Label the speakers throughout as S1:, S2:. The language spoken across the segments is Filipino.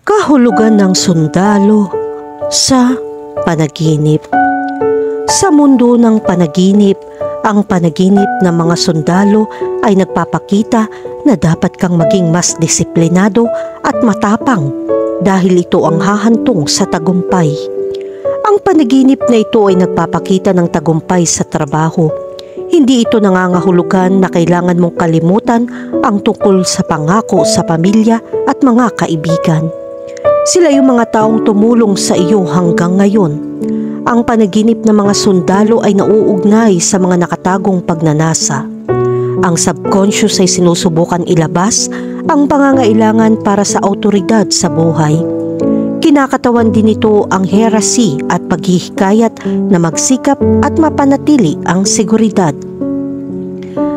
S1: Kahulugan ng sundalo sa panaginip. Sa mundo ng panaginip, ang panaginip ng mga sundalo ay nagpapakita na dapat kang maging mas disiplinado at matapang dahil ito ang hahantong sa tagumpay. Ang panaginip na ito ay nagpapakita ng tagumpay sa trabaho. Hindi ito nangangahulugan na kailangan mong kalimutan ang tungkol sa pangako sa pamilya at mga kaibigan. Sila yung mga taong tumulong sa iyo hanggang ngayon. Ang panaginip ng mga sundalo ay nauugnay sa mga nakatagong pagnanasa. Ang subconscious ay sinusubukan ilabas ang pangangailangan para sa awtoridad sa buhay. Kinakatawan din ito ang heresy at paghihikayat na magsikap at mapanatili ang seguridad.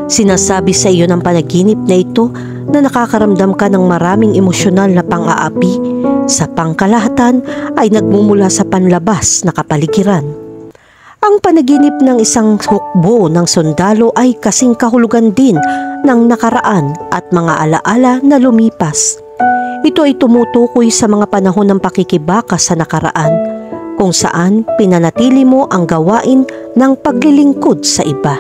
S1: Sinasabi sa iyo ng panaginip na ito na nakakaramdam ka ng maraming emosyonal na pang-aapi. Sa pangkalahatan ay nagmumula sa panlabas na kapaligiran. Ang panaginip ng isang hukbo ng sundalo ay kasing kahulugan din ng nakaraan at mga alaala na lumipas. Ito ay tumutukoy sa mga panahon ng pakikibaka sa nakaraan, kung saan pinanatili mo ang gawain ng paglilingkod sa iba.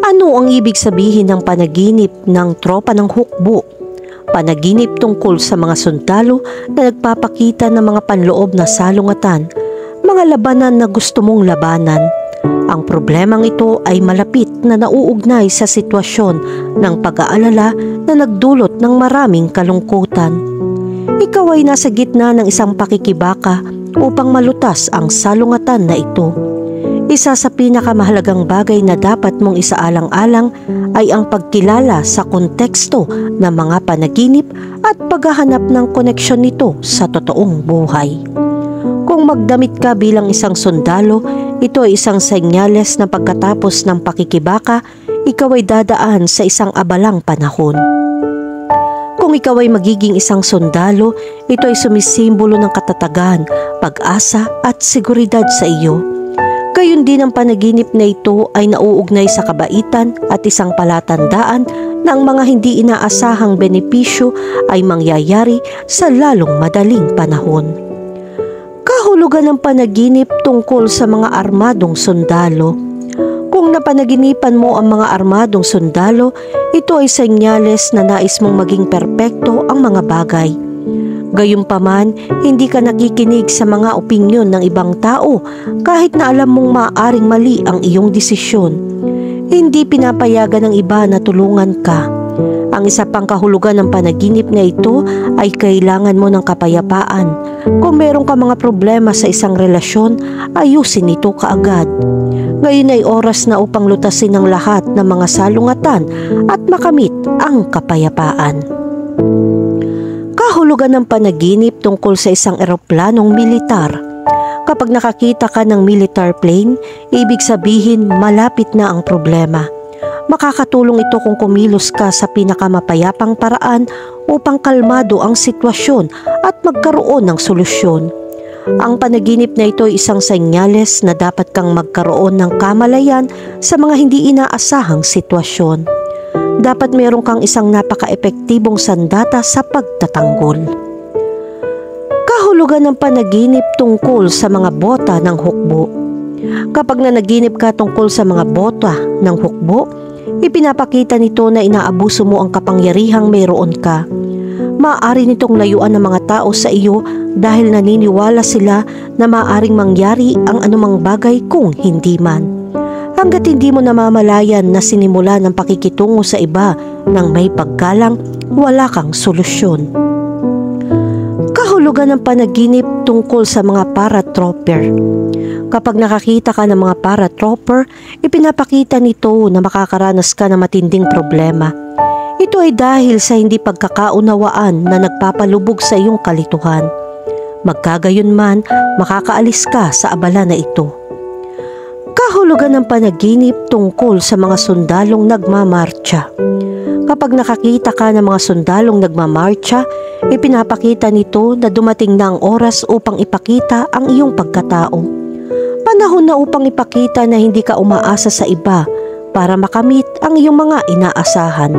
S1: Ano ang ibig sabihin ng panaginip ng tropa ng hukbo? Panaginip tungkol sa mga sundalo na nagpapakita ng mga panloob na salungatan, mga labanan na gusto mong labanan. Ang problemang ito ay malapit na nauugnay sa sitwasyon ng pag-aalala na nagdulot ng maraming kalungkutan. Ikaw ay nasa gitna ng isang pakikibaka upang malutas ang salungatan na ito. Isa sa pinakamahalagang bagay na dapat mong isaalang-alang ay ang pagkilala sa konteksto ng mga panaginip at paghahanap ng koneksyon nito sa totoong buhay. Kung magdamit ka bilang isang sundalo, ito ay isang senyales na pagkatapos ng pakikibaka, ikaw ay dadaan sa isang abalang panahon. Kung ikaw ay magiging isang sundalo, ito ay sumisimbolo ng katatagan, pag-asa at seguridad sa iyo. Gayon din ang panaginip na ito ay nauugnay sa kabaitan at isang palatandaan na ang mga hindi inaasahang benepisyo ay mangyayari sa lalong madaling panahon. Kahulugan ng panaginip tungkol sa mga armadong sundalo. Kung napanaginipan mo ang mga armadong sundalo, ito ay senyales na nais mong maging perpekto ang mga bagay. Gayunpaman, hindi ka nakikinig sa mga opinyon ng ibang tao kahit na alam mong maaaring mali ang iyong desisyon. Hindi pinapayagan ng iba na tulungan ka. Ang isa pang kahulugan ng panaginip na ito ay kailangan mo ng kapayapaan. Kung meron ka mga problema sa isang relasyon, ayusin ito kaagad. Ngayon ay oras na upang lutasin ang lahat ng mga salungatan at makamit ang kapayapaan. Kahulugan ng panaginip tungkol sa isang eroplanong militar. Kapag nakakita ka ng military plane, ibig sabihin malapit na ang problema. Makakatulong ito kung kumilos ka sa pinakamapayapang paraan upang kalmado ang sitwasyon at magkaroon ng solusyon. Ang panaginip na ito ay isang senyales na dapat kang magkaroon ng kamalayan sa mga hindi inaasahang sitwasyon. Dapat meron kang isang napaka-epektibong sandata sa pagtatanggol. Kahulugan ng panaginip tungkol sa mga bota ng hukbo. Kapag nanaginip ka tungkol sa mga bota ng hukbo, ipinapakita nito na inaabuso mo ang kapangyarihang mayroon ka. Maaari nitong layuan ng mga tao sa iyo dahil naniniwala sila na maaaring mangyari ang anumang bagay kung hindi man. Hanggat hindi mo namamalayan na sinimula ng pakikitungo sa iba ng may paggalang, wala kang solusyon. Kahulugan ng panaginip tungkol sa mga paratrooper. Kapag nakakita ka ng mga paratrooper, ipinapakita nito na makakaranas ka ng matinding problema. Ito ay dahil sa hindi pagkakaunawaan na nagpapalubog sa iyong kalituhan. Magkagayon man, makakaalis ka sa abala na ito. Kahulugan ng panaginip tungkol sa mga sundalong nagmamartsa. Kapag nakakita ka ng mga sundalong nagmamartsa, ipinapakita nito na dumating na ang oras upang ipakita ang iyong pagkatao. Panahon na upang ipakita na hindi ka umaasa sa iba para makamit ang iyong mga inaasahan.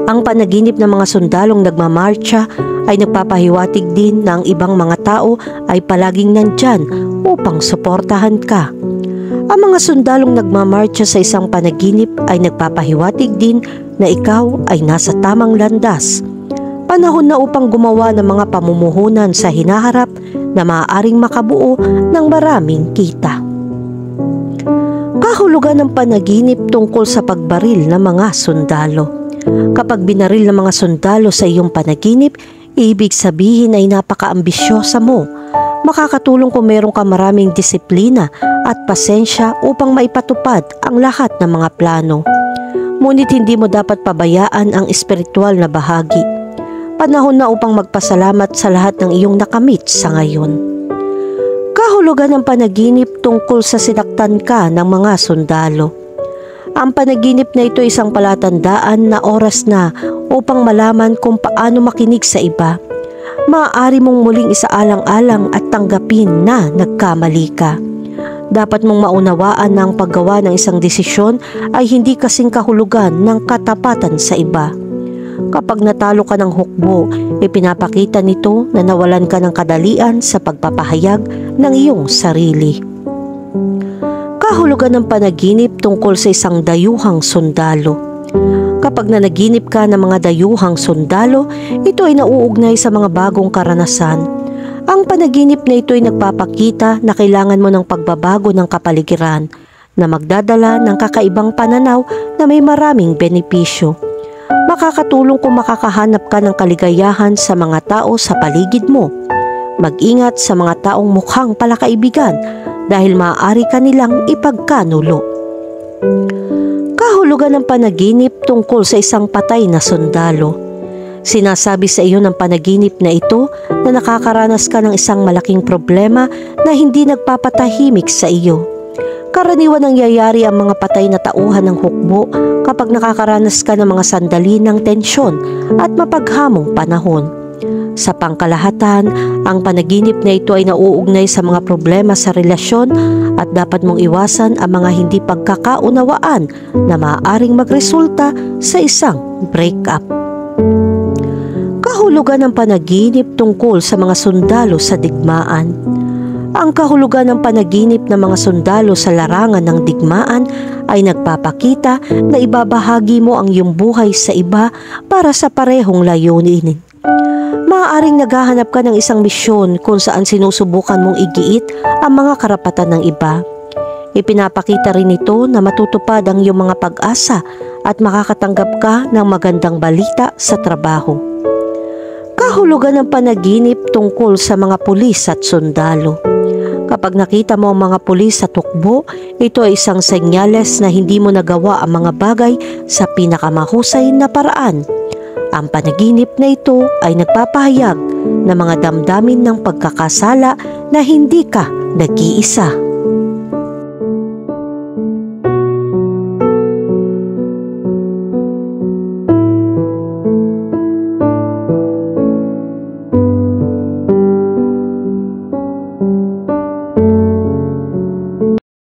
S1: Ang panaginip ng mga sundalong nagmamarcha ay nagpapahiwatig din na ang ibang mga tao ay palaging nandyan upang suportahan ka. Ang mga sundalong nagmamarcha sa isang panaginip ay nagpapahiwatig din na ikaw ay nasa tamang landas. Panahon na upang gumawa ng mga pamumuhunan sa hinaharap na maaaring makabuo ng maraming kita. Kahulugan ng panaginip tungkol sa pagbaril ng mga sundalo. Kapag binaril ng mga sundalo sa iyong panaginip, ibig sabihin ay napaka-ambisyosa mo. Makakatulong kung meron ka maraming disiplina at pasensya upang maipatupad ang lahat ng mga plano. Ngunit hindi mo dapat pabayaan ang espiritual na bahagi. Panahon na upang magpasalamat sa lahat ng iyong nakamit sa ngayon. Kahulugan ng panaginip tungkol sa sinaktan ka ng mga sundalo. Ang panaginip na ito ay isang palatandaan na oras na upang malaman kung paano makinig sa iba. Maaari mong muling isaalang-alang at tanggapin na nagkamali ka. Dapat mong maunawaan na ang paggawa ng isang desisyon ay hindi kasing kahulugan ng katapatan sa iba. Kapag natalo ka ng hukbo, ipinapakita nito na nawalan ka ng kadalian sa pagpapahayag ng iyong sarili. Kahulugan ng panaginip tungkol sa isang dayuhang sundalo. Kapag nanaginip ka ng mga dayuhang sundalo, ito ay nauugnay sa mga bagong karanasan. Ang panaginip na ito ay nagpapakita na kailangan mo ng pagbabago ng kapaligiran na magdadala ng kakaibang pananaw na may maraming benepisyo. Makakatulong kung makakahanap ka ng kaligayahan sa mga tao sa paligid mo. Mag-ingat sa mga taong mukhang palakaibigan dahil maaari ka nilang ipagkanulo. Kahulugan ng panaginip tungkol sa isang patay na sundalo. Sinasabi sa iyo ng panaginip na ito na nakakaranas ka ng isang malaking problema na hindi nagpapatahimik sa iyo. Karaniwan nangyayari ang mga patay na tauhan ng hukbo kapag nakakaranas ka ng mga sandali ng tensyon at mapaghamong panahon. Sa pangkalahatan, ang panaginip na ito ay nauugnay sa mga problema sa relasyon at dapat mong iwasan ang mga hindi pagkakaunawaan na maaaring magresulta sa isang breakup. Kahulugan ng panaginip tungkol sa mga sundalo sa digmaan. Ang kahulugan ng panaginip ng mga sundalo sa larangan ng digmaan ay nagpapakita na ibabahagi mo ang iyong buhay sa iba para sa parehong layunin. Maaaring naghahanap ka ng isang misyon kung saan sinusubukan mong igiit ang mga karapatan ng iba. Ipinapakita rin ito na matutupad ang iyong mga pag-asa at makakatanggap ka ng magandang balita sa trabaho. Kahulugan ng panaginip tungkol sa mga pulis at sundalo. Kapag nakita mo ang mga pulis sa tukbo, ito ay isang senyales na hindi mo nagawa ang mga bagay sa pinakamahusay na paraan. Ang panaginip na ito ay nagpapahayag ng mga damdamin ng pagkakasala na hindi ka nag-iisa.